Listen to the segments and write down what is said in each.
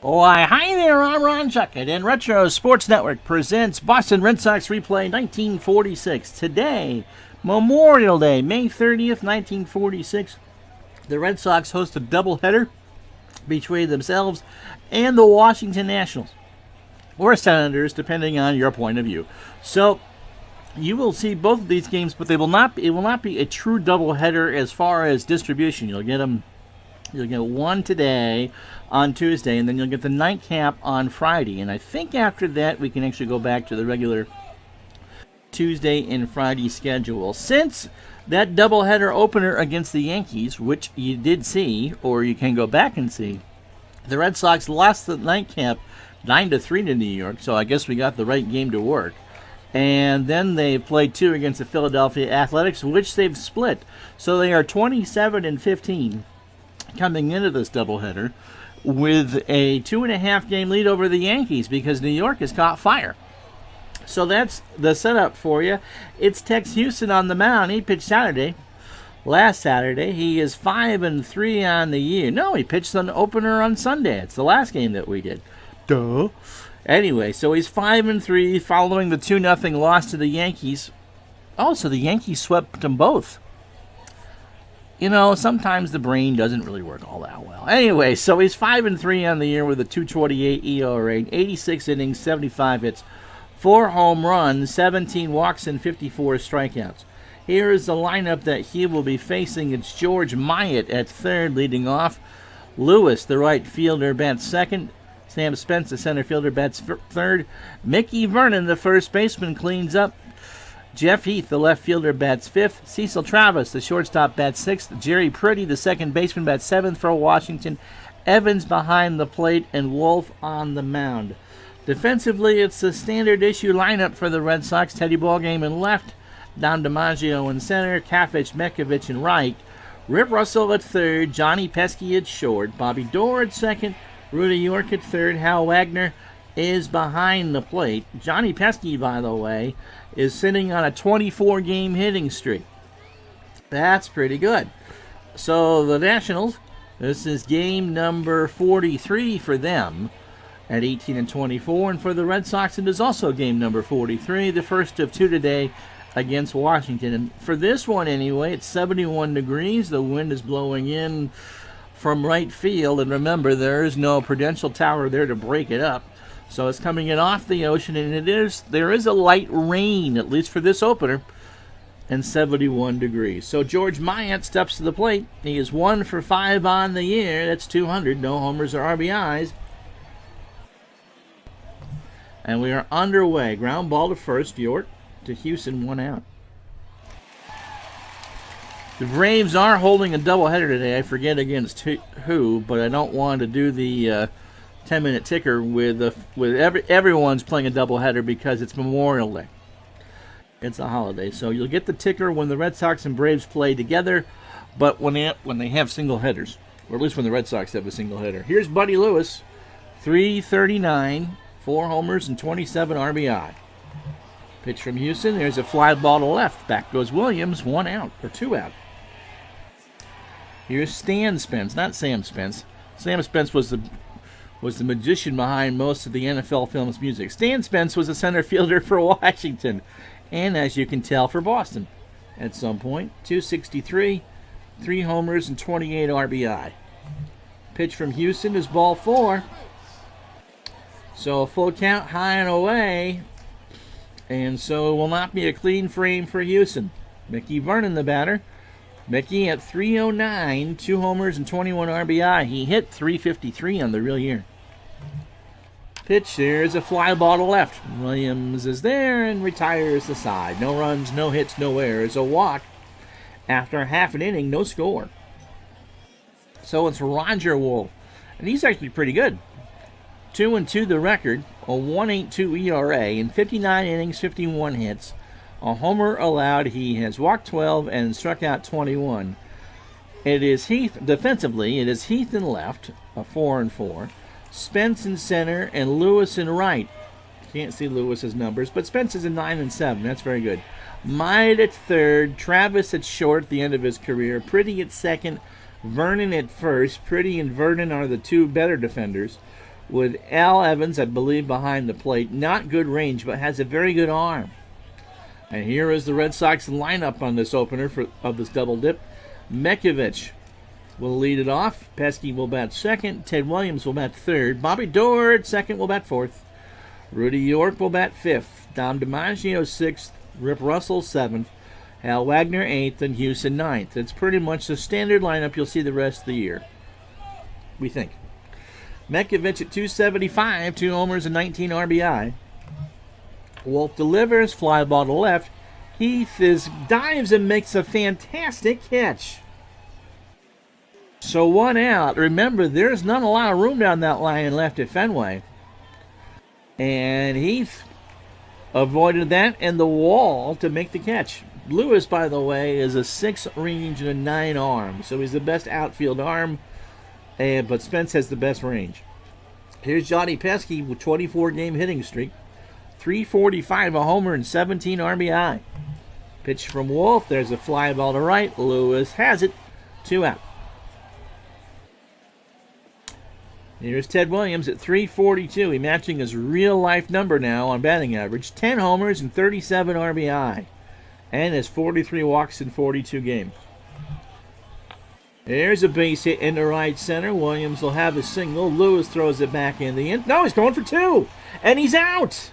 Why, hi there, I'm Ron Chuckett, and Retro Sports Network presents Boston Red Sox Replay 1946. Today, Memorial Day, May 30th, 1946, the Red Sox host a doubleheader between themselves and the Washington Nationals, or Senators, depending on your point of view. So, you will see both of these games, but it will not be a true doubleheader as far as distribution. You'll get one today on Tuesday, and then you'll get the nightcap on Friday. And I think after that we can actually go back to the regular Tuesday and Friday schedule. Since that doubleheader opener against the Yankees, which you did see, or you can go back and see, the Red Sox lost the nightcap 9-3 to New York, so I guess we got the right game to work. And then they played two against the Philadelphia Athletics, which they've split. So they are 27-15 coming into this doubleheader with a 2.5 game lead over the Yankees because New York has caught fire. So that's the setup for you. It's Tex Houston on the mound. He pitched last Saturday. He is 5-3 on the year. No, he pitched an opener on Sunday. It's the last game that we did. Duh. Anyway, so he's 5-3 following the 2-0 loss to the Yankees. Oh, so the Yankees swept them both. You know, sometimes the brain doesn't really work all that well. Anyway, so he's 5-3 on the year with a 2.28 ERA, 86 innings, 75 hits, 4 home runs, 17 walks, and 54 strikeouts. Here is the lineup that he will be facing. It's George Myatt at third, leading off. Lewis, the right fielder, bats second. Sam Spence, the center fielder, bats third. Mickey Vernon, the first baseman, cleans up. Jeff Heath, the left fielder, bats fifth. Cecil Travis, the shortstop, bats sixth. Jerry Priddy, the second baseman, bats seventh for Washington. Evans behind the plate, and Wolf on the mound. Defensively, it's the standard issue lineup for the Red Sox. Teddy Ballgame in left, Don DiMaggio in center, Kafich, Mekovich in right, Rip Russell at third, Johnny Pesky at short, Bobby Dorr at second, Rudy York at third, Hal Wagner is behind the plate. Johnny Pesky, by the way, is sitting on a 24-game hitting streak. That's pretty good. So the Nationals, this is game number 43 for them at 18-24, and for the Red Sox it is also game number 43, the first of two today against Washington. And for this one anyway, it's 71 degrees. The wind is blowing in from right field, and remember, there is no Prudential Tower there to break it up. So it's coming in off the ocean, and there is a light rain, at least for this opener, and 71 degrees. So George Myatt steps to the plate. He is 1 for 5 on the year. That's 200. No homers or RBIs. And we are underway. Ground ball to first. York to Houston, 1 out. The Braves are holding a doubleheader today. I forget against who, but I don't want to do the 10-minute ticker with everyone's playing a doubleheader because it's Memorial Day. It's a holiday, so you'll get the ticker when the Red Sox and Braves play together, but when they have single headers, or at least when the Red Sox have a single header. Here's Buddy Lewis, 339, 4 homers and 27 RBI. Pitch from Houston. There's a fly ball to left. Back goes Williams, 1 out or 2 out. Here's Stan Spence, not Sam Spence. Sam Spence was the magician behind most of the NFL Films music. Stan Spence was a center fielder for Washington, and as you can tell, for Boston at some point. 263, 3 homers, and 28 RBI. Pitch from Houston is ball 4. So a full count, high and away, and so it will not be a clean frame for Houston. Mickey Vernon, the batter. Mickey at 309, 2 homers, and 21 RBI. He hit 353 on the real year. Pitch, there's a fly ball to left. Williams is there and retires the side. No runs, no hits, no errors. A walk after half an inning, no score. So it's Roger Wolf, and he's actually pretty good. 2-2 the record, a 1.82 ERA in 59 innings, 51 hits. A homer allowed. He has walked 12 and struck out 21. It is Heath defensively. It is Heath in left, a 4-4. Spence in center and Lewis in right. Can't see Lewis's numbers, but Spence is in 9-7. That's very good. Myatt at third, Travis at short, the end of his career. Priddy at second, Vernon at first. Priddy and Vernon are the two better defenders. with Al Evans, I believe, behind the plate. Not good range, but has a very good arm. And here is the Red Sox lineup on this opener of this double dip. Mekovich will lead it off. Pesky will bat second. Ted Williams will bat third. Bobby Doerr at second will bat fourth. Rudy York will bat fifth. Dom DiMaggio sixth. Rip Russell seventh. Hal Wagner eighth. And Houston ninth. It's pretty much the standard lineup you'll see the rest of the year, we think. Mekovich at 275, 2 homers and 19 RBI. Wolf delivers, fly ball to left. Heath dives and makes a fantastic catch. So 1 out. Remember, there's not a lot of room down that line left at Fenway. And Heath avoided that and the wall to make the catch. Lewis, by the way, is a 6 range and a 9 arm. So he's the best outfield arm, but Spence has the best range. Here's Johnny Pesky with 24-game hitting streak. 345, a homer, and 17 RBI. Pitch from Wolf. There's a fly ball to right. Lewis has it. 2 out. Here's Ted Williams at 342. He's matching his real-life number now on batting average. 10 homers and 37 RBI. And has 43 walks in 42 games. There's a base hit into right center. Williams will have a single. Lewis throws it back in the end. No, he's going for 2. And he's out.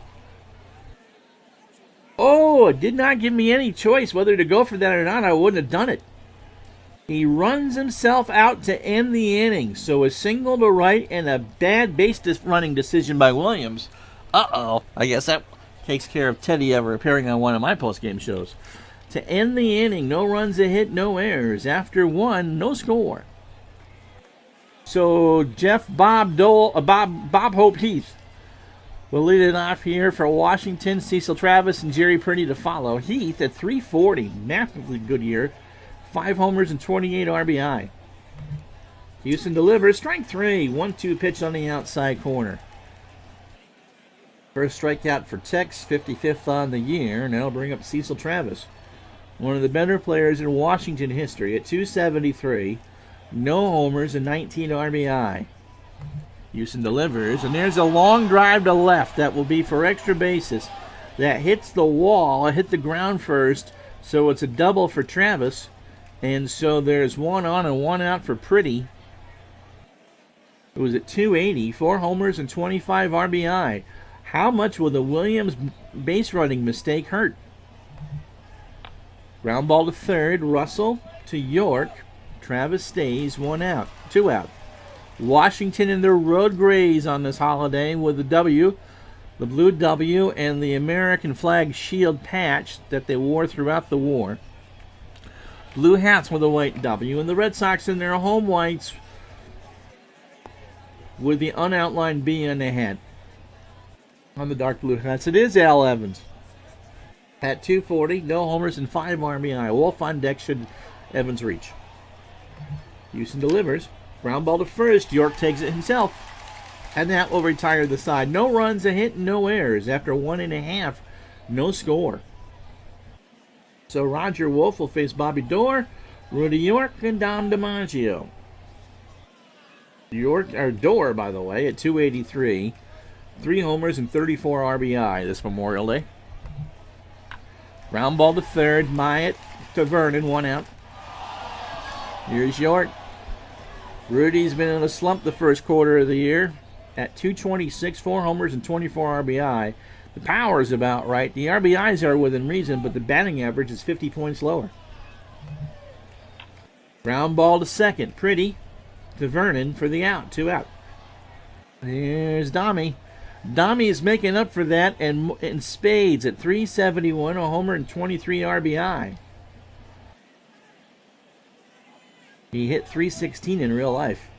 Oh, it did not give me any choice whether to go for that or not. I wouldn't have done it. He runs himself out to end the inning. So a single to right and a bad base running decision by Williams. Uh-oh. I guess that takes care of Teddy ever appearing on one of my post-game shows. To end the inning, no runs, a hit, no errors. After 1, no score. So Bob Hope Heath will lead it off here for Washington. Cecil Travis and Jerry Purdy to follow. Heath at 340, massively good year. 5 homers and 28 RBI. Houston delivers. Strike 3. 1-2 pitch on the outside corner. First strikeout for Tex, 55th on the year, and that'll bring up Cecil Travis. One of the better players in Washington history at 273. No homers and 19 RBI. Houston delivers, and there's a long drive to left that will be for extra bases. That hits the wall, hit the ground first, so it's a double for Travis. And so there's 1 on and 1 out for Purdy. It was at 280, 4 homers and 25 RBI. How much will the Williams base running mistake hurt? Ground ball to third. Russell to York. Travis stays. 1 out. 2 out. Washington in their road grays on this holiday with the W, the blue W, and the American flag shield patch that they wore throughout the war. Blue hats with a white W, and the Red Sox in their home whites with the unoutlined B on the hat. On the dark blue hats, it is Al Evans. At 240, no homers and 5 RBI. Wolf on deck should Evans reach. Houston delivers. Ground ball to first. York takes it himself. And that will retire the side. No runs, a hit, no errors. After 1.5, no score. So Roger Wolf will face Bobby Doerr, Rudy York, and Dom DiMaggio. Doerr, by the way, at 283. 3 homers and 34 RBI this Memorial Day. Ground ball to third. Myatt to Vernon. 1 out. Here's York. Rudy's been in a slump the first quarter of the year. At 226, 4 homers and 24 RBI. The power is about right. The RBIs are within reason, but the batting average is 50 points lower. Ground ball to second. Pretty to Vernon for the out. 2 out. Here's Dommy. Dommy is making up for that and in spades at 371, a homer and 23 RBI. He hit 316 in real life.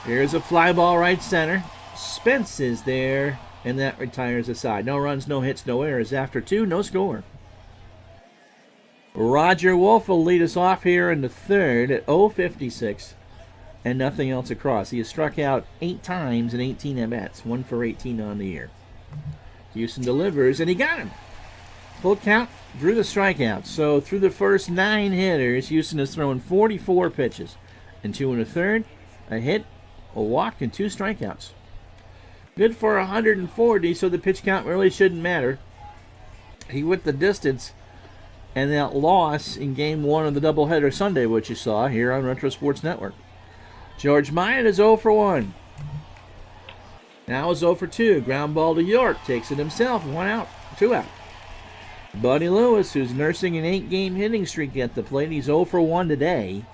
Here's a fly ball right center. Spence is there, and that retires the side. No runs, no hits, no errors. After 2, no score. Roger Wolf will lead us off here in the third at 0.56. And nothing else across. He has struck out 8 times in 18 at-bats. 1 for 18 on the year. Houston delivers, and he got him. Full count, drew the strikeout. So through the first 9 hitters, Houston has thrown 44 pitches. And 2 1/3, a hit, a walk, and 2 strikeouts. Good for 140, so the pitch count really shouldn't matter. He went the distance, and that loss in Game 1 of the doubleheader Sunday, which you saw here on Retro Sports Network. George Myatt is 0 for 1. Now is 0 for 2. Ground ball to York. Takes it himself. 1 out. 2 out. Buddy Lewis, who's nursing an 8-game hitting streak at the plate. He's 0 for 1 today.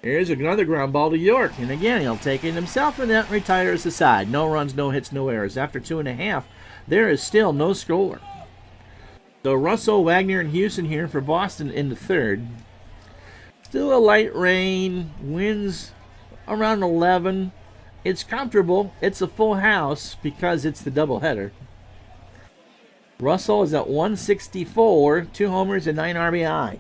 Here's another ground ball to York. And again, he'll take it himself and then retires the side. No runs, no hits, no errors. After 2.5, there is still no score. So Russell, Wagner, and Houston here for Boston in the third. Still a light rain. Winds around 11. It's comfortable. It's a full house because it's the doubleheader. Russell is at 164, 2 homers and 9 RBI.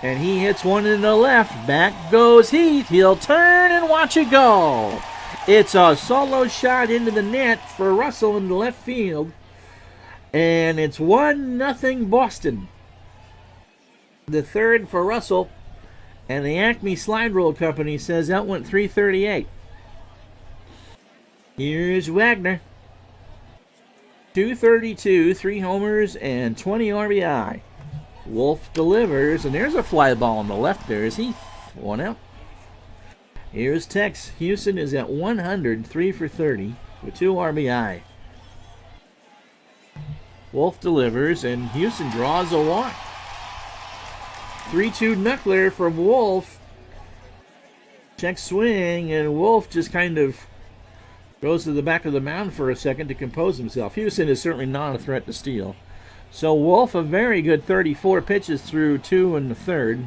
And he hits one in the left. Back goes Heath. He'll turn and watch it go. It's a solo shot into the net for Russell in the left field. And it's 1-0 Boston. The third for Russell. And the Acme Slide Rule Company says that went 338. Here's Wagner. 232, 3 homers, and 20 RBI. Wolf delivers, and there's a fly ball on the left there. Is Heath? 1 out. Here's Tex. Houston is at 100, 3 for 30, with 2 RBI. Wolf delivers, and Houston draws a walk. 3-2 knuckler from Wolf. Check swing, and Wolf just kind of goes to the back of the mound for a second to compose himself. Houston is certainly not a threat to steal. So Wolf, a very good 34 pitches through 2 in the third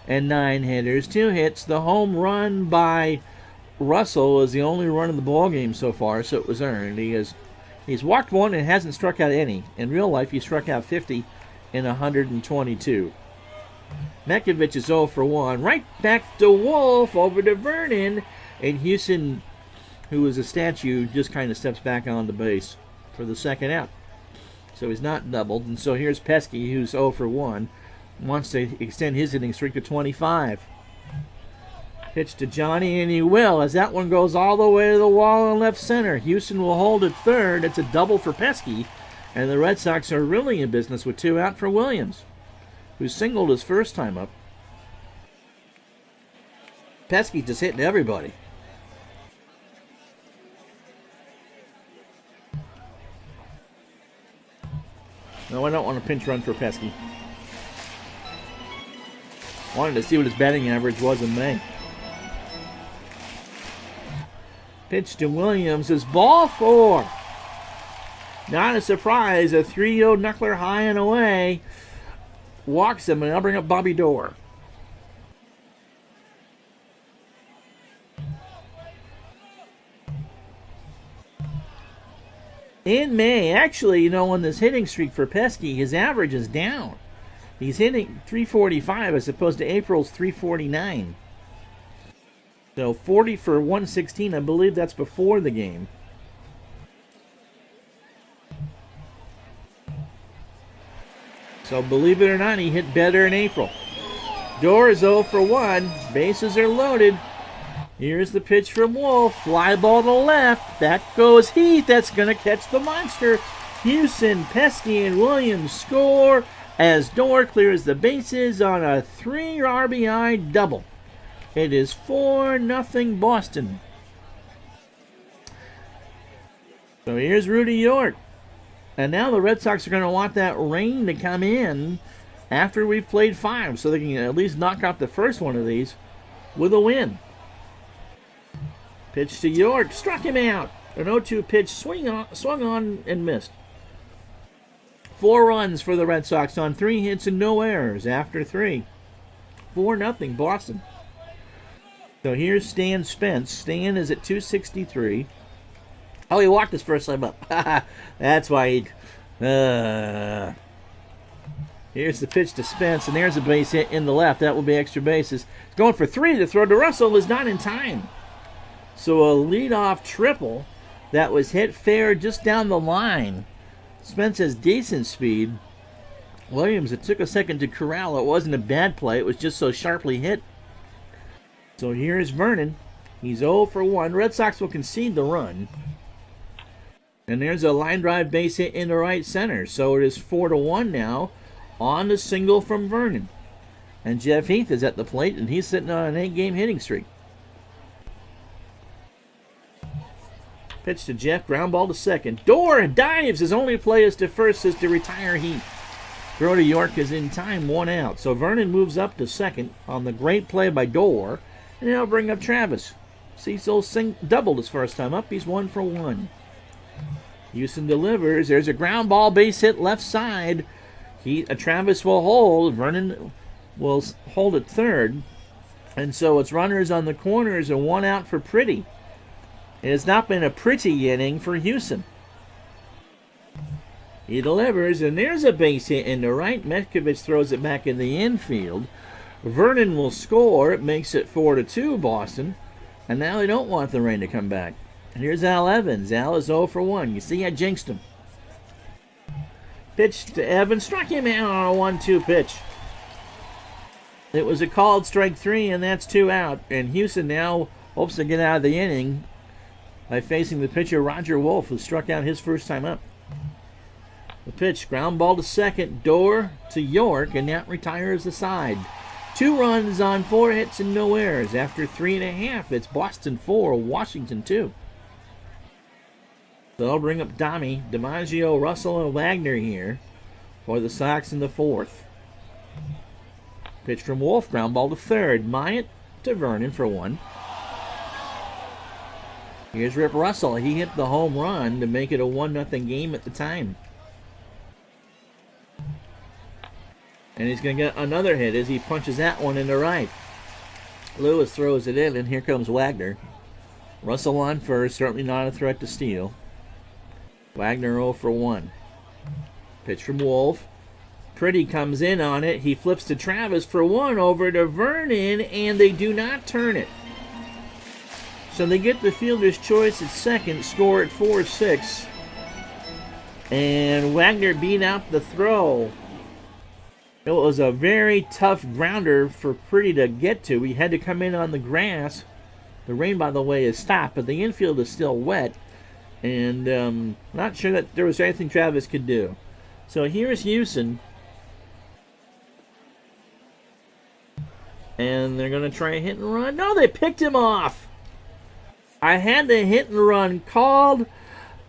and 9 hitters, 2 hits. The home run by Russell is the only run in the ballgame so far, so it was earned. He's walked 1 and hasn't struck out any. In real life, he struck out 50 in 122. Mekovich is 0 for 1. Right back to Wolf, over to Vernon, and Houston, who is a statue, just kind of steps back on the base for the second out. So he's not doubled. And so here's Pesky, who's 0 for 1. Wants to extend his hitting streak to 25. Pitch to Johnny, and he will, as that one goes all the way to the wall in left center. Houston will hold at third. It's a double for Pesky. And the Red Sox are really in business with 2 out for Williams, who singled his first time up. Pesky just hitting everybody. No, I don't want a pinch run for Pesky. Wanted to see what his batting average was in May. Pitch to Williams is ball 4. Not a surprise, a 3-0 knuckler high and away. Walks him, and I'll bring up Bobby Dorr. In May, actually, when this hitting streak for Pesky, his average is down. He's hitting 345 as opposed to April's 349. So 40 for 116, I believe that's before the game. So believe it or not, he hit better in April. Dorr is 0 for 1. Bases are loaded. Here's the pitch from Wolf. Fly ball to left. Back goes Heath. That's going to catch the monster. Houston, Pesky, and Williams score as Dorr clears the bases on a 3 RBI double. It is 4-0 Boston. So here's Rudy York. And now the Red Sox are going to want that rain to come in after we've played 5, so they can at least knock out the first one of these with a win. Pitch to York, struck him out. An 0-2 pitch, swung on and missed. 4 runs for the Red Sox on 3 hits and no errors after 3. 4-0 Boston. So here's Stan Spence. Stan is at 263. Oh, he walked his first time up. That's why he... Here's the pitch to Spence, and there's a base hit in the left. That will be extra bases. He's going for 3. The throw to Russell is not in time. So a leadoff triple that was hit fair just down the line. Spence has decent speed. Williams, it took a second to corral. It wasn't a bad play. It was just so sharply hit. So here's Vernon. He's 0 for 1. Red Sox will concede the run. And there's a line drive base hit into right center. So it is 4-1 now on the single from Vernon. And Jeff Heath is at the plate, and he's sitting on an 8-game hitting streak. Pitch to Jeff, ground ball to second. Dorr dives. His only play is to first is to retire Heath. Throw to York is in time, 1 out. So Vernon moves up to second on the great play by Dorr. And now bring up Travis. Cecil doubled his first time up. He's 1 for 1. Houston delivers. There's a ground ball base hit left side. Travis will hold. Vernon will hold at third. And so it's runners on the corners and 1 out for Pretty. It has not been a pretty inning for Houston. He delivers, and there's a base hit into right. Metkovich throws it back in the infield. Vernon will score. It makes it 4-2 Boston. And now they don't want the rain to come back. And here's Al Evans. Al is 0 for 1. You see, I jinxed him. Pitch to Evans. Struck him out on a 1-2 pitch. It was a called strike 3, and that's 2 out. And Houston now hopes to get out of the inning by facing the pitcher Roger Wolf, who struck out his first time up. The pitch, ground ball to second, Dorr to York, and that retires the side. 2 runs on 4 hits and no errors. After 3.5, it's Boston 4, Washington 2. So they'll bring up DiMaggio, Russell, and Wagner here for the Sox in the 4th. Pitch from Wolf, ground ball to third. Myatt to Vernon for 1. Here's Rip Russell. He hit the home run to make it a 1-0 game at the time. And he's going to get another hit as he punches that one into right. Lewis throws it in, and here comes Wagner. Russell on first, certainly not a threat to steal. Wagner 0 for 1. Pitch from Wolf. Pretty comes in on it. He flips to Travis for 1 over to Vernon, and they do not turn it. So they get the fielder's choice at second, score at 4-6. And Wagner beat out the throw. It was a very tough grounder for Pretty to get to. He had to come in on the grass. The rain, by the way, is stopped, but the infield is still wet. And not sure that there was anything Travis could do. So here's Houston. And they're going to try a hit and run. No, they picked him off. I had the hit and run called.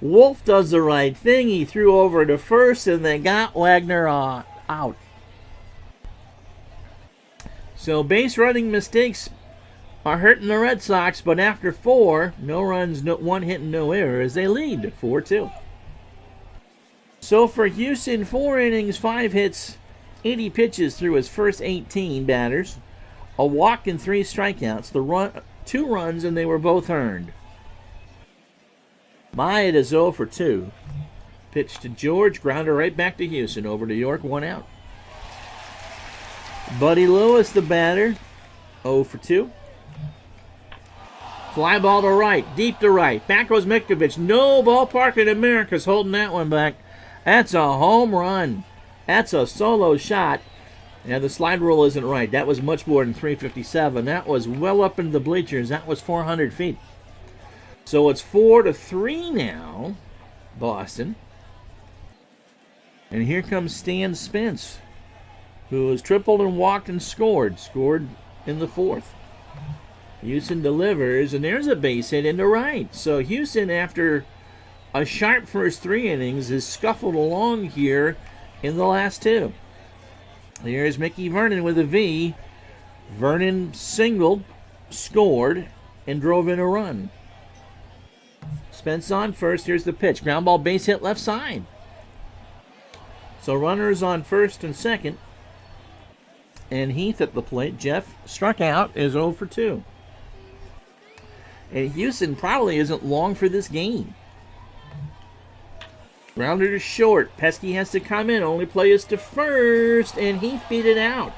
Wolf does the right thing. He threw over to first, and they got Wagner out. So base running mistakes are hurting the Red Sox, but after 4, no runs, 1 hit, and no errors, they lead 4-2. So for Houston, 4 innings, 5 hits, 80 pitches through his first 18 batters, a walk and 3 strikeouts, 2 runs, and they were both earned. Myatt is 0 for 2. Pitch to George, grounder right back to Houston, over to York, 1 out. Buddy Lewis, the batter, 0 for 2. Fly ball to right, deep to right. Back goes Metkovich. No ballpark in America's holding that one back. That's a home run. That's a solo shot. Yeah, the slide rule isn't right. That was much more than 357. That was well up into the bleachers. That was 400 feet. So it's 4-3 now, Boston. And here comes Stan Spence, who has tripled and walked and scored. Scored in the 4th. Houston delivers, and there's a base hit into right. So Houston, after a sharp first 3 innings, has scuffled along here in the last 2. Here's Mickey Vernon with a V. Vernon singled, scored, and drove in a run. Spence on first. Here's the pitch. Ground ball base hit left side. So runners on first and second. And Heath at the plate. Jeff struck out, is 0 for 2. And Houston probably isn't long for this game. Grounder to short. Pesky has to come in. Only play is to first. And Heath beat it out.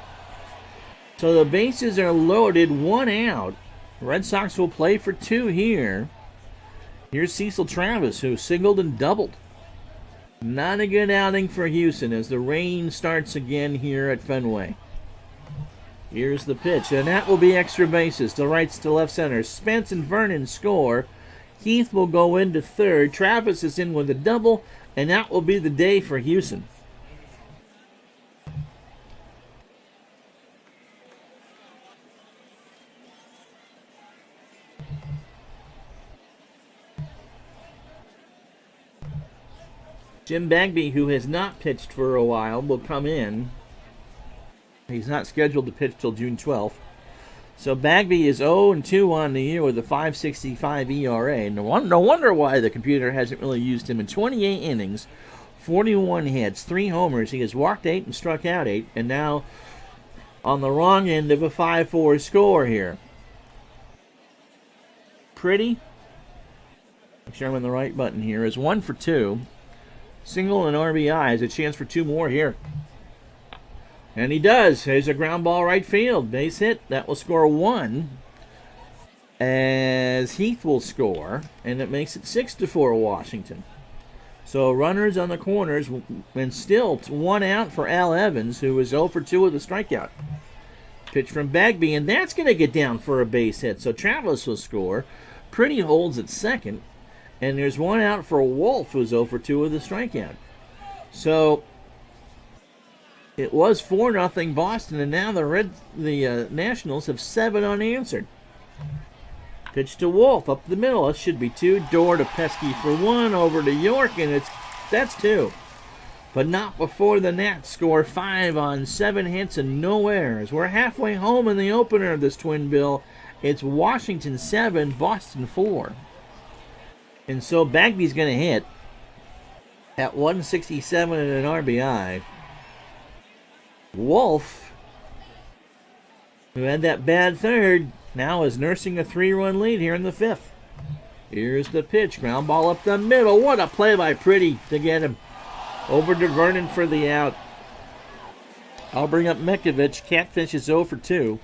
So the bases are loaded. 1 out. Red Sox will play for 2 here. Here's Cecil Travis, who singled and doubled. Not a good outing for Houston as the rain starts again here at Fenway. Here's the pitch, and that will be extra bases to right to left center. Spence and Vernon score. Heath will go into third. Travis is in with a double, and that will be the day for Houston. Jim Bagby, who has not pitched for a while, will come in. He's not scheduled to pitch till June 12th. So Bagby is 0-2 on the year with a 5.65 ERA. No wonder why the computer hasn't really used him in 28 innings, 41 hits, 3 homers. He has walked 8 and struck out 8, and now on the wrong end of a 5-4 score here. Pretty, make sure I'm on the right button here, is 1 for 2. Single and RBI. Has a chance for 2 more here. And he does. There's a ground ball right field. Base hit. That will score 1. As Heath will score. And it makes it 6-4 Washington. So runners on the corners. And still 1 out for Al Evans, who is 0 for 2 with a strikeout. Pitch from Bagby. And that's going to get down for a base hit. So Travis will score. Pretty holds at second. And there's 1 out for Wolf, who's 0 for 2 with a strikeout. So it was 4-0 Boston, and now the Nationals have 7 unanswered. Pitch to Wolf up the middle. It should be 2. Door to Pesky for 1. Over to York, and that's 2. But not before the Nats score 5 on 7 hits and no errors. We're halfway home in the opener of this twin bill. It's Washington 7, Boston 4. And so Bagby's going to hit at 167 and an RBI. Wolf, who had that bad third, now is nursing a 3-run lead here in the 5th. Here's the pitch. Ground ball up the middle. What a play by Pretty to get him. Over to Vernon for the out. I'll bring up Mekovich. Catfish is 0 for 2.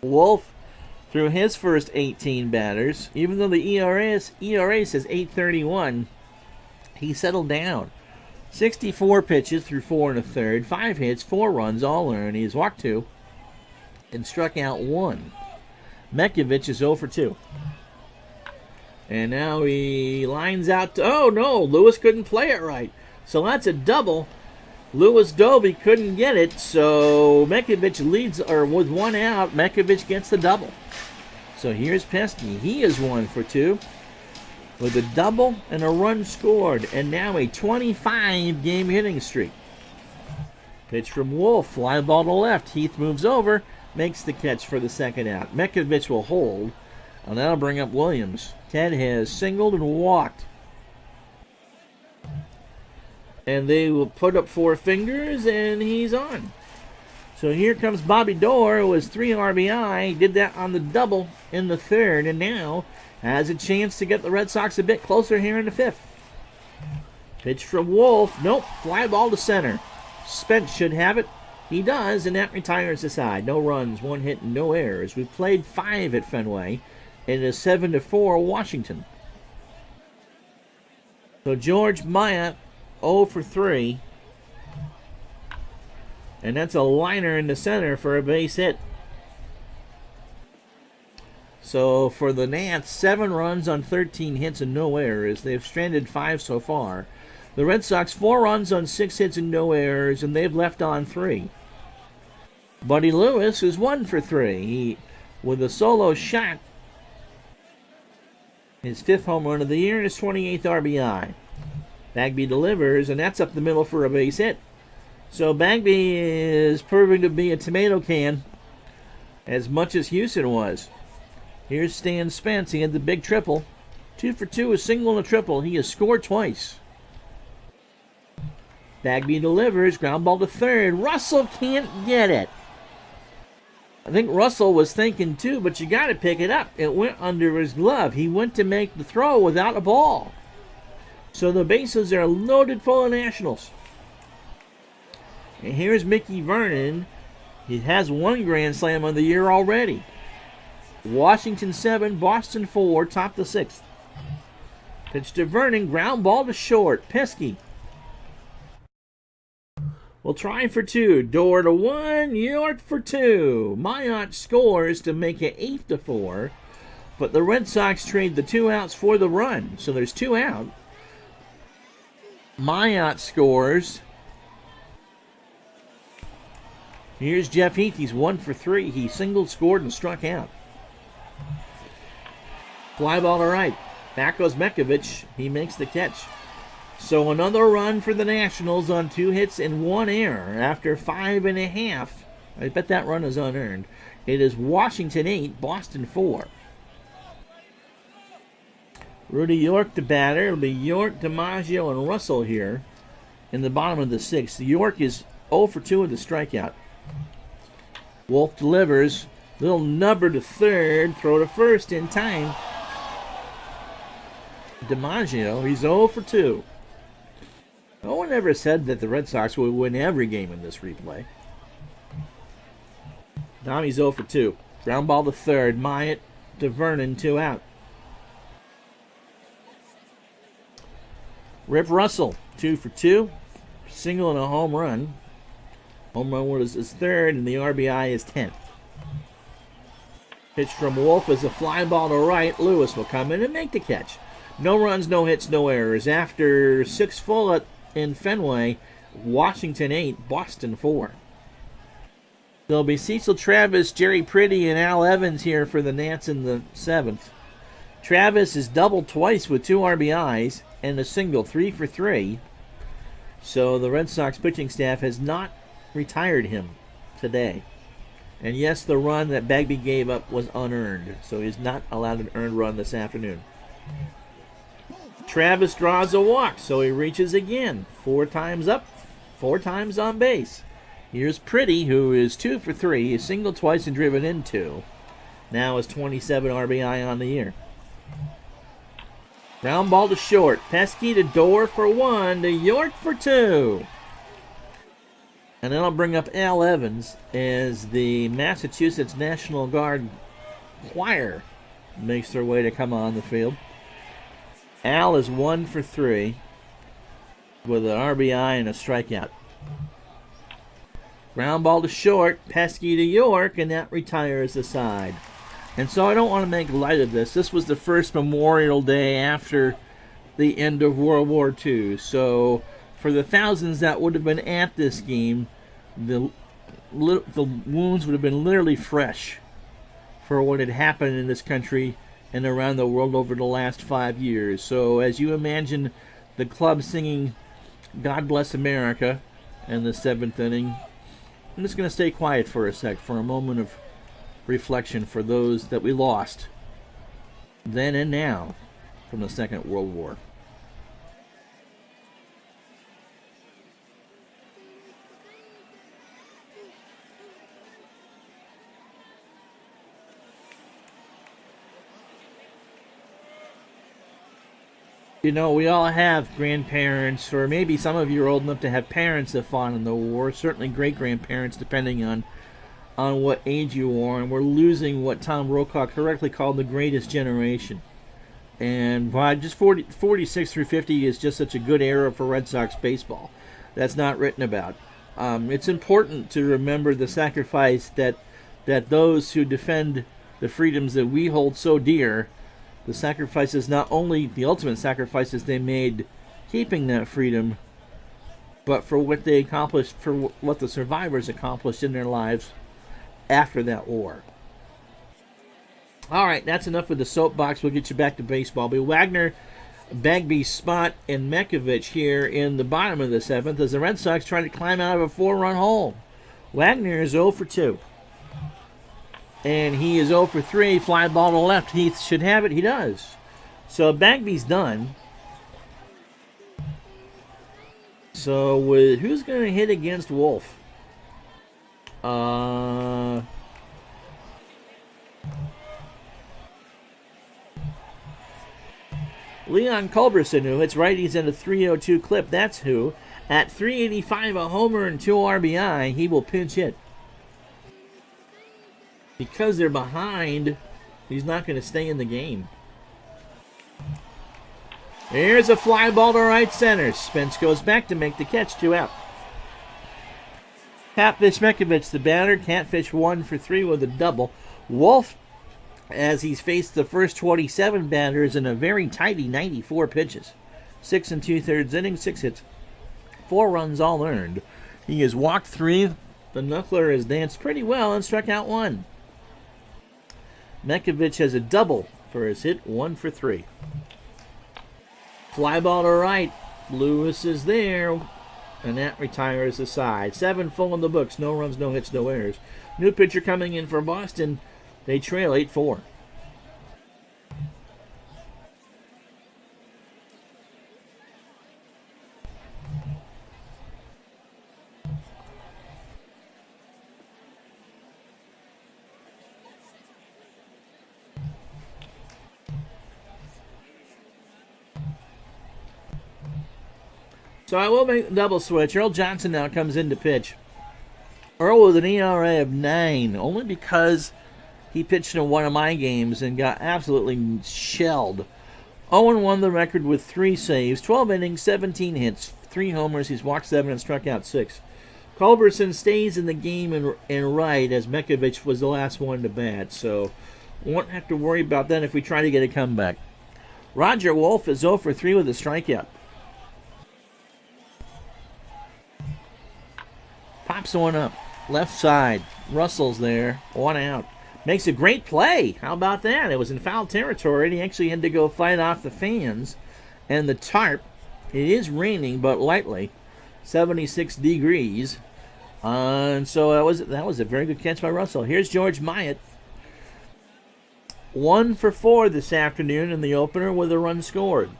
Wolf, through his first 18 batters, even though the ERA says 8.31, he settled down. 64 pitches through 4 1/3, 5 hits, 4 runs, all earned. He's walked 2 and struck out 1. Mekovich is 0 for 2. And now he lines out to, oh no, Lewis couldn't play it right. So that's a double. Lewis Dovey couldn't get it, so Mekovich leads, or with 1 out, Mekovich gets the double. So here's Pesky. He is 1 for 2 with a double and a run scored, and now a 25-game hitting streak. Pitch from Wolf, fly ball to left. Heath moves over, makes the catch for the second out. Mekovich will hold, and that'll bring up Williams. Ted has singled and walked. And they will put up 4 fingers, and he's on. So here comes Bobby Doerr, who has 3 RBI. He did that on the double in the 3rd, and now has a chance to get the Red Sox a bit closer here in the 5th. Pitch from Wolf. Nope, fly ball to center. Spence should have it. He does, and that retires the side. No runs, 1 hit, and no errors. We've played 5 at Fenway, and it is 7-4 Washington. So George Maya, 0 for 3. And that's a liner in the center for a base hit. So for the Nats, 7 runs on 13 hits and no errors. They've stranded 5 so far. The Red Sox, 4 runs on 6 hits and no errors, and they've left on 3. Buddy Lewis is 1 for 3. He, with a solo shot, his 5th home run of the year and his 28th RBI. Bagby delivers, and that's up the middle for a base hit. So Bagby is proving to be a tomato can as much as Houston was. Here's Stan Spence. He had the big triple. 2 for 2, a single and a triple. He has scored twice. Bagby delivers. Ground ball to third. Russell can't get it. I think Russell was thinking too, but you got to pick it up. It went under his glove. He went to make the throw without a ball. So the bases are loaded full of Nationals. And here's Mickey Vernon. He has 1 grand slam of the year already. Washington 7, Boston 4, top the 6th. Pitch to Vernon, ground ball to short. Pesky. will try for two. Door to one, York for two. Mayotte scores to make it 8-4. But the Red Sox trade the 2 outs for the run. So there's 2 out. Mayotte scores. Here's Jeff Heath. He's 1 for 3. He singled, scored, and struck out. Fly ball to right. Back goes Mekovich. He makes the catch. So another run for the Nationals on 2 hits and 1 error after 5.5. I bet that run is unearned. It is Washington 8, Boston 4. Rudy York the batter. It'll be York, DiMaggio, and Russell here in the bottom of the 6th. York is 0 for 2 with a strikeout. Wolf delivers. Little nubber to third. Throw to first in time. DiMaggio, he's 0 for 2. No one ever said that the Red Sox would win every game in this replay. Now he's 0 for 2. Ground ball to third. Mayotte to Vernon, 2 out. Rip Russell, 2 for 2. Single and a home run. Home run was his 3rd, and the RBI is 10th. Pitch from Wolf is a fly ball to right. Lewis will come in and make the catch. No runs, no hits, no errors. After 6 full in Fenway, Washington 8, Boston 4. There'll be Cecil Travis, Jerry Priddy, and Al Evans here for the Nats in the 7th. Travis is doubled twice with 2 RBIs and a single, 3 for 3. So the Red Sox pitching staff has not retired him today. And yes, the run that Bagby gave up was unearned, so he's not allowed an earned run this afternoon. Travis draws a walk, so he reaches again. 4 times up, 4 times on base. Here's Priddy, who is 2 for 3. He's singled twice and driven in 2. Now is 27 RBI on the year. Ground ball to short. Pesky to Door for 1, to York for 2. And then I'll bring up Al Evans as the Massachusetts National Guard choir makes their way to come on the field. Al is 1 for 3 with an RBI and a strikeout. Ground ball to short, Pesky to York, and that retires the side. And so I don't want to make light of this. This was the first Memorial Day after the end of World War II. So for the thousands that would have been at this game, the wounds would have been literally fresh for what had happened in this country and around the world over the last 5 years. So as you imagine the club singing God Bless America in the 7th inning, I'm just going to stay quiet for a sec, for a moment of reflection for those that we lost then and now from the Second World War. You know, we all have grandparents, or maybe some of you are old enough to have parents that fought in the war, certainly great-grandparents, depending on what age you are, and we're losing what Tom Brokaw correctly called the greatest generation. And why just 46 through 50 is just such a good era for Red Sox baseball. That's not written about. It's important to remember the sacrifice that those who defend the freedoms that we hold so dear, the sacrifices, not only the ultimate sacrifices they made keeping that freedom, but for what they accomplished, for what the survivors accomplished in their lives after that war. All right, that's enough with the soapbox. We'll get you back to baseball. But Wagner, Bagby, Spot, and Mekovich here in the bottom of the 7th as the Red Sox try to climb out of a 4-run hole. Wagner is 0 for 2. And he is 0 for 3. Fly ball to left. Heath should have it. He does. So Bagby's done. So who's going to hit against Wolf? Leon Culberson, who hits righties in a 302 clip. That's who. At 385, a homer and 2 RBI, he will pinch hit. Because they're behind, he's not going to stay in the game. Here's a fly ball to right center. Spence goes back to make the catch, 2 out. Catfish Mekovich, the batter. Catfish 1 for 3 with a double. Wolf, as he's faced the first 27 batters in a very tidy 94 pitches. 6 2/3 innings, 6 hits, 4 runs all earned. He has walked 3. The knuckler has danced pretty well and struck out 1. Mekovich has a double for his hit, 1 for 3. Fly ball to right. Lewis is there, and that retires the side. 7 full in the books. No runs, no hits, no errors. New pitcher coming in for Boston. They trail 8-4. So I will make the double switch. Earl Johnson now comes in to pitch. Earl with an ERA of 9, only because he pitched in one of my games and got absolutely shelled. 0-1 the record with 3 saves, 12 innings, 17 hits, 3 homers. He's walked 7 and struck out 6. Culberson stays in the game and right, as Mekovich was the last one to bat, so won't have to worry about that if we try to get a comeback. Roger Wolf is 0 for 3 with a strikeout. Pops one up, left side. Russell's there, 1 out. Makes a great play. How about that? It was in foul territory, and he actually had to go fight off the fans and the tarp. It is raining, but lightly, 76 degrees. And so that was a very good catch by Russell. Here's George Myatt. 1 for 4 this afternoon in the opener with a run scored.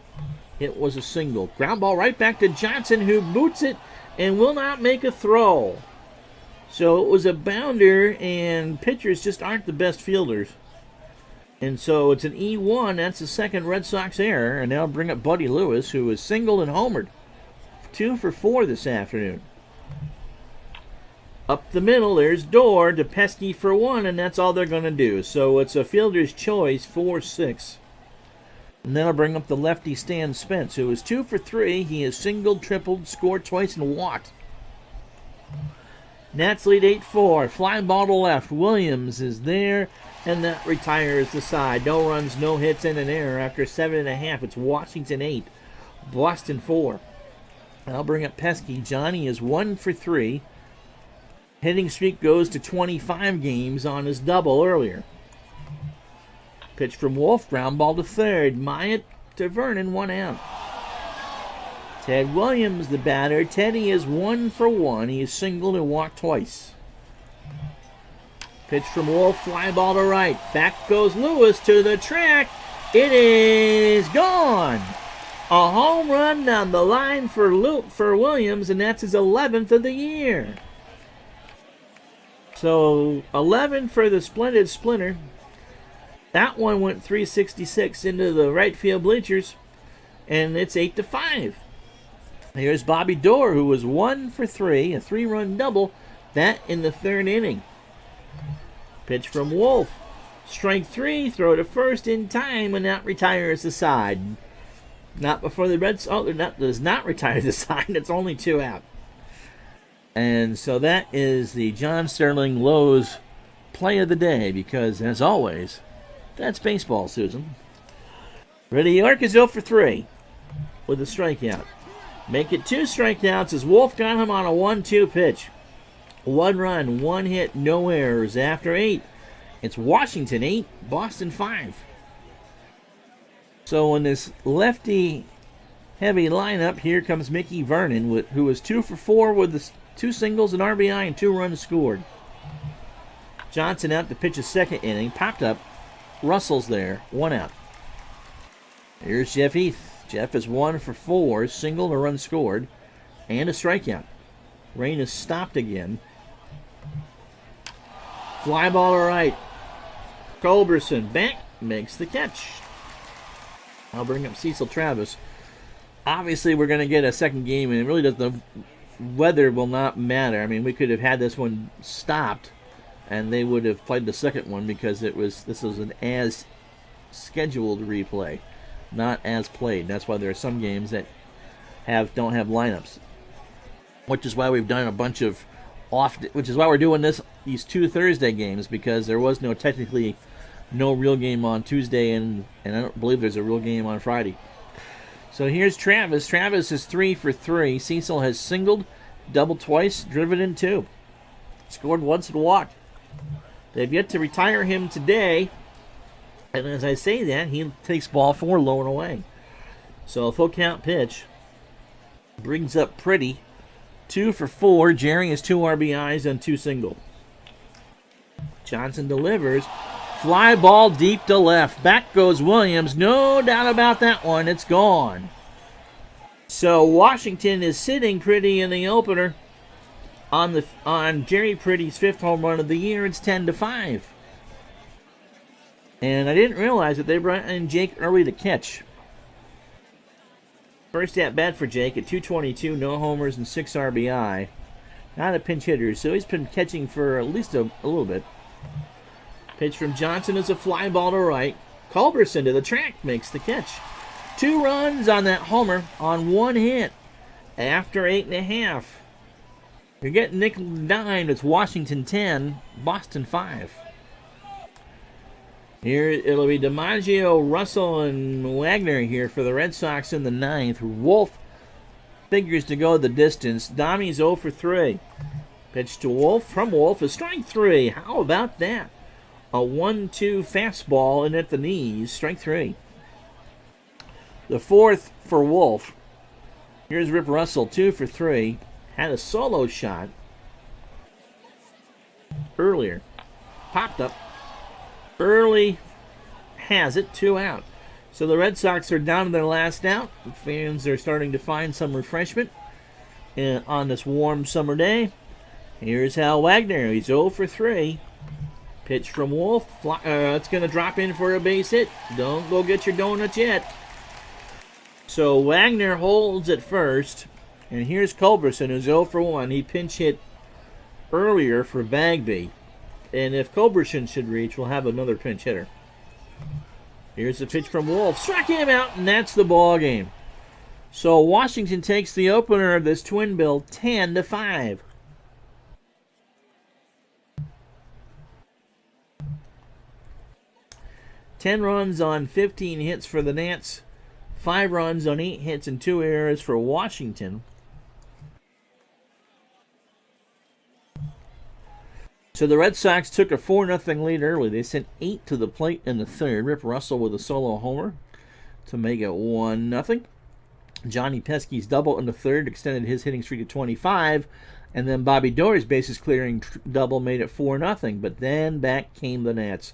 It was a single. Ground ball right back to Johnson, who boots it and will not make a throw. So it was a bounder, and pitchers just aren't the best fielders. And so it's an E1. That's the second Red Sox error. And now bring up Buddy Lewis, who was singled and homered. 2 for 4 this afternoon. Up the middle, there's Dorr to Pesky for 1, and that's all they're going to do. So it's a fielder's choice, 4-6. And then I'll bring up the lefty Stan Spence, who is 2 for 3. He has singled, tripled, scored twice, and walked. Nats lead 8-4. Fly ball to left. Williams is there, and that retires the side. No runs, no hits, and an error. After 7.5, it's Washington 8, Boston 4. And I'll bring up Pesky. Johnny is 1 for 3. Hitting streak goes to 25 games on his double earlier. Pitch from Wolf, ground ball to third. Myatt to Vernon, 1 out. Ted Williams, the batter. Teddy is 1 for 1. He is singled and walked twice. Pitch from Wolf, fly ball to right. Back goes Lewis to the track. It is gone. A home run down the line for Williams, and that's his 11th of the year. So 11 for the splendid Splinter. That one went 366 into the right field bleachers, and it's 8-5. Here's Bobby Dorr, who was 1 for 3, a 3-run double, that in the 3rd inning. Pitch from Wolf. Strike 3, throw to first in time, and that retires the side. Not before the Red Sox. Does not retire the side. It's only 2 out. And so that is the John Sterling Lowe's play of the day, because, as always, that's baseball, Susan. Reddy York is 0 for 3 with a strikeout. Make it 2 strikeouts as Wolf got him on a 1-2 pitch. 1 run, 1 hit, no errors. After 8, it's Washington 8, Boston 5. So in this lefty-heavy lineup, here comes Mickey Vernon, who was 2 for 4 with the 2 singles, an RBI, and 2 runs scored. Johnson out to pitch a 2nd inning. Popped up. Russell's there. 1 out. Here's Jeff Heath. Jeff is 1 for 4. Single, a run scored, and a strikeout. Rain is stopped again. Fly ball to right. Culberson back. Makes the catch. I'll bring up Cecil Travis. Obviously, we're going to get a second game, and it really doesn't. The weather will not matter. I mean, we could have had this one stopped, and they would have played the second one because this was an as scheduled replay, not as played. That's why there are some games that don't have lineups, which is why we've done a bunch of off, which is why we're doing these 2 Thursday games, because there was technically no real game on Tuesday, and I don't believe there's a real game on Friday. So here's Travis. Travis is 3 for 3. Cecil has singled, doubled twice, driven in 2. Scored once and walked. They've yet to retire him today. And as I say that, he takes ball 4 low and away. So full count pitch. Brings up Pretty. 2 for 4. Jerry has 2 RBIs and 2 single. Johnson delivers. Fly ball deep to left. Back goes Williams. No doubt about that one. It's gone. So Washington is sitting Pretty in the opener. On Jerry Pretty's 5th home run of the year, it's 10-5. And I didn't realize that they brought in Jake early to catch. First at bat for Jake at 222, no homers and 6 RBI. Not a pinch hitter, so he's been catching for at least a little bit. Pitch from Johnson is a fly ball to right. Culberson to the track makes the catch. 2 runs on that homer on 1 hit after 8.5. You're getting nickel and dime. It's Washington 10, Boston 5. Here it'll be DiMaggio, Russell, and Wagner here for the Red Sox in the 9th. Wolf figures to go the distance. Dommy's 0 for 3. Pitch to Wolf from Wolf is strike 3. How about that? A 1-2 fastball in at the knees, strike 3. The 4th for Wolf. Here's Rip Russell, 2 for 3. Had a solo shot earlier. Popped up. Early has it, 2 out. So the Red Sox are down to their last out. The fans are starting to find some refreshment on this warm summer day. Here's Hal Wagner. He's 0 for 3. Pitch from Wolf. It's going to drop in for a base hit. Don't go get your donuts yet. So Wagner holds at first. And here's Culberson, who's 0 for 1. He pinch hit earlier for Bagby. And if Culberson should reach, we'll have another pinch hitter. Here's the pitch from Wolf. Struck him out, and that's the ball game. So Washington takes the opener of this twin bill 10-5. Ten runs on 15 hits for the Nats. 5 runs on 8 hits and 2 errors for Washington. So the Red Sox took a 4-0 lead early. They sent 8 to the plate in the 3rd. Rip Russell with a solo homer to make it 1-0. Johnny Pesky's double in the 3rd extended his hitting streak to 25. And then Bobby Doerr's bases clearing double made it 4-0. But then back came the Nats.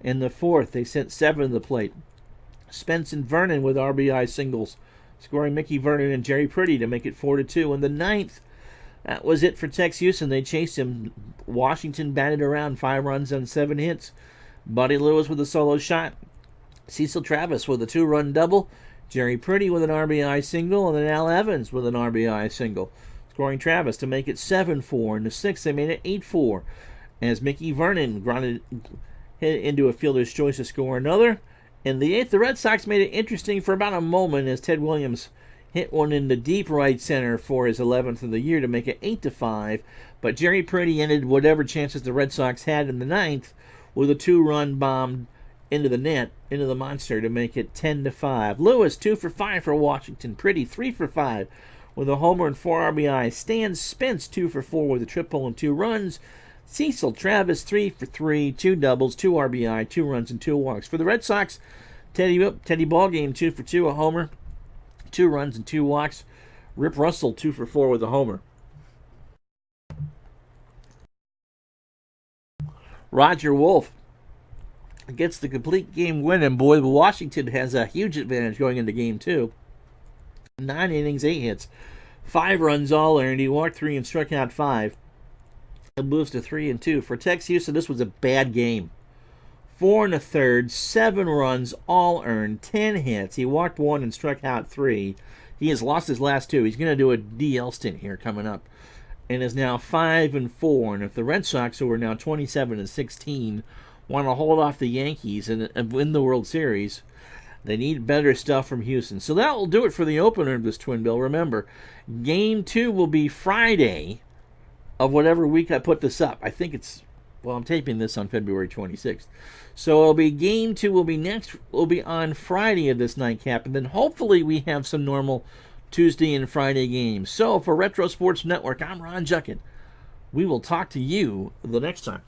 In the 4th, they sent 7 to the plate. Spence and Vernon with RBI singles, scoring Mickey Vernon and Jerry Pretty to make it 4-2. In the 9th, that was it for Tex Houston. They chased him. Washington batted around 5 runs on 7 hits. Buddy Lewis with a solo shot. Cecil Travis with a 2-run double. Jerry Pretty with an RBI single. And then Al Evans with an RBI single, scoring Travis to make it 7-4. In the 6th, they made it 8-4 as Mickey Vernon grounded hit into a fielder's choice to score another. In the 8th, the Red Sox made it interesting for about a moment as Ted Williams hit one in the deep right center for his 11th of the year to make it 8-5. But Jerry Pretty ended whatever chances the Red Sox had in the 9th with a 2-run bomb into the net, into the monster to make it 10-5. Lewis 2 for 5 for Washington. Pretty 3 for 5 with a homer and 4 RBI. Stan Spence 2 for 4 with a triple and 2 runs. Cecil Travis 3 for 3, 2 doubles, 2 RBI, 2 runs, and 2 walks. For the Red Sox, Teddy Ballgame 2 for 2, a homer, 2 runs, and 2 walks. Rip Russell 2 for 4 with a homer. Roger Wolf gets the complete game win, and boy, Washington has a huge advantage going into game 2. 9 innings, 8 hits, 5 runs all earned. He walked 3 and struck out 5. It moves to 3-2. For Tex Houston, this was a bad game. 4 1/3, 7 runs, all earned, 10 hits. He walked 1 and struck out 3. He has lost his last 2. He's going to do a DL stint here coming up, and is now 5-4. And if the Red Sox, who are now 27-16, want to hold off the Yankees and win the World Series, they need better stuff from Houston. So that will do it for the opener of this twin bill. Remember, game 2 will be Friday of whatever week I put this up. I think it's, well, I'm taping this on February 26th. So it'll be game 2 will be on Friday of this nightcap, and then hopefully we have some normal Tuesday and Friday games. So for Retro Sports Network, I'm Ron Juckett. We will talk to you the next time.